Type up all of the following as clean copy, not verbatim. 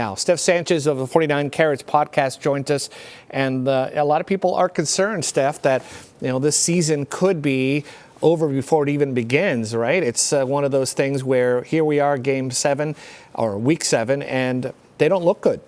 Now, Steph Sanchez of the 49 Carats podcast joins us, and a lot of people are concerned, Steph, that this season could be over before it even begins, right? It's one of those things where here we are, Game 7 or Week 7, and they don't look good.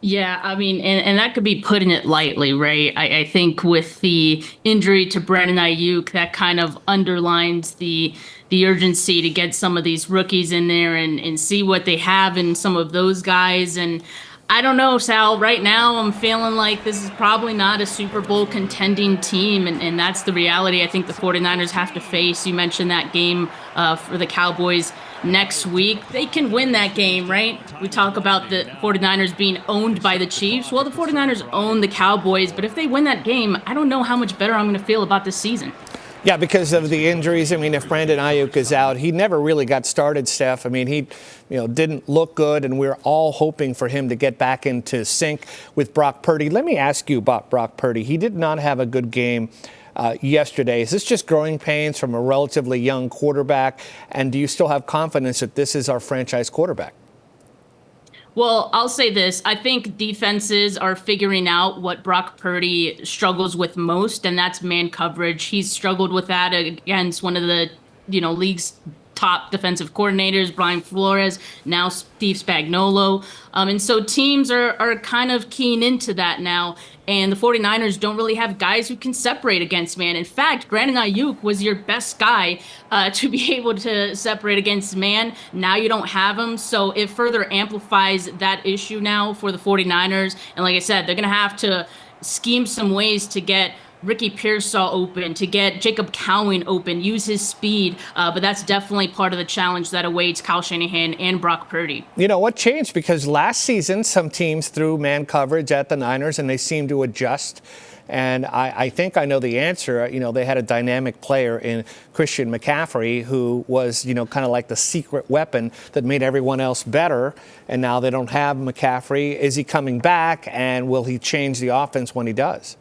Yeah, I mean, and that could be putting it lightly, right? I think with the injury to Brandon Ayuk, that kind of underlines the urgency to get some of these rookies in there and see what they have in some of those guys. And I don't know, Sal, right now I'm feeling like this is probably not a Super Bowl contending team, and that's the reality I think the 49ers have to face. You mentioned that game for the Cowboys next week. They can win that game, right? We talk about the 49ers being owned by the Chiefs. Well, the 49ers own the Cowboys, but if they win that game, I don't know how much better I'm going to feel about this season. Yeah, because of the injuries. I mean, if Brandon Ayuk is out, he never really got started, Steph. I mean, he didn't look good, and we're all hoping for him to get back into sync with Brock Purdy. Let me ask you about Brock Purdy. He did not have a good game yesterday. Is this just growing pains from a relatively young quarterback? And do you still have confidence that this is our franchise quarterback? Well, I'll say this. I think defenses are figuring out what Brock Purdy struggles with most, and that's man coverage. He's struggled with that against one of the, league's top defensive coordinators, Brian Flores, now Steve Spagnuolo. And so teams are kind of keying into that now. And the 49ers don't really have guys who can separate against man. In fact, Brandon Ayuk was your best guy to be able to separate against man. Now you don't have him. So it further amplifies that issue now for the 49ers. And like I said, they're going to have to scheme some ways to get Ricky Peaw open, to get Jacob Cowing open, use his speed. But that's definitely part of the challenge that awaits Kyle Shanahan and Brock Purdy. You know what changed? Because last season, some teams threw man coverage at the Niners, and they seemed to adjust. And I think I know the answer. They had a dynamic player in Christian McCaffrey who was, kind of like the secret weapon that made everyone else better. And now they don't have McCaffrey. Is he coming back? And will he change the offense when he does?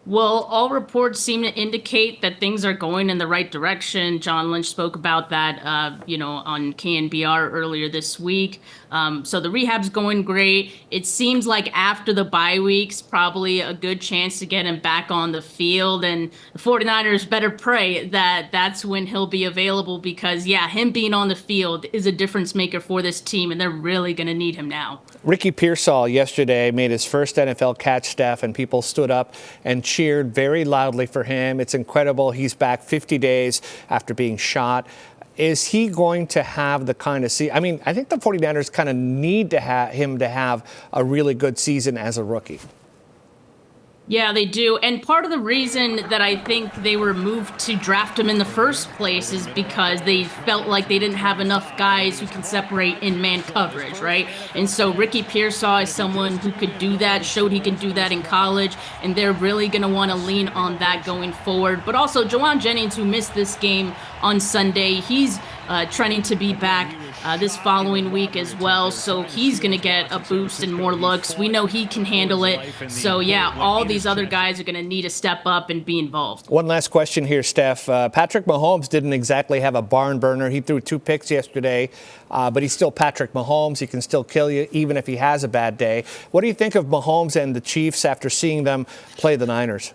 Well, all reports seem to indicate that things are going in the right direction. John Lynch spoke about that, on KNBR earlier this week. So the rehab's going great. It seems like after the bye weeks, probably a good chance to get him back on the field. And the 49ers better pray that that's when he'll be available because, him being on the field is a difference maker for this team, and they're really going to need him now. Ricky Peaw yesterday made his first NFL catch, Steph, and people stood up and cheered very loudly for him. It's incredible. He's back 50 days after being shot. Is he going to have the kind of season? I mean, I think the 49ers kind of need to have him to have a really good season as a rookie. Yeah, they do. And part of the reason that I think they were moved to draft him in the first place is because they felt like they didn't have enough guys who can separate in man coverage, right? And so Ricky Peaw is someone who could do that, showed he can do that in college, and they're really going to want to lean on that going forward. But also, Jawan Jennings, who missed this game on Sunday, he's trending to be back this following week as well. So he's going to get a boost and more looks. We know he can handle it. So, all these other guys are going to need to step up and be involved. One last question here, Steph. Patrick Mahomes didn't exactly have a barn burner. He threw 2 picks yesterday, but he's still Patrick Mahomes. He can still kill you even if he has a bad day. What do you think of Mahomes and the Chiefs after seeing them play the Niners?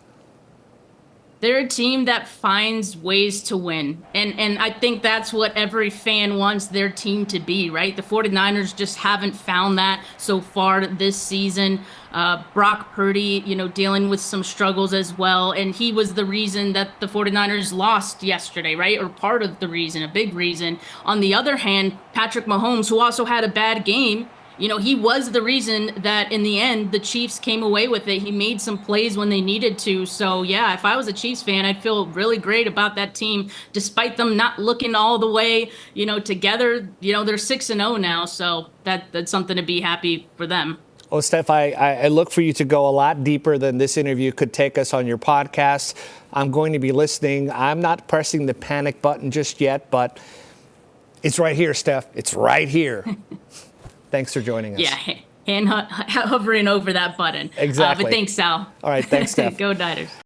They're a team that finds ways to win. And I think that's what every fan wants their team to be, right? The 49ers just haven't found that so far this season. Brock Purdy, dealing with some struggles as well. And he was the reason that the 49ers lost yesterday, right? Or part of the reason, a big reason. On the other hand, Patrick Mahomes, who also had a bad game, he was the reason that in the end, the Chiefs came away with it. He made some plays when they needed to. So, if I was a Chiefs fan, I'd feel really great about that team, despite them not looking all the way, together. They're 6-0 now. So that's something to be happy for them. Well, Steph, I look for you to go a lot deeper than this interview could take us on your podcast. I'm going to be listening. I'm not pressing the panic button just yet, but it's right here, Steph. It's right here. Thanks for joining us. Yeah, hand hovering over that button. Exactly. But thanks, Sal. All right, thanks, Steph. Go Niners.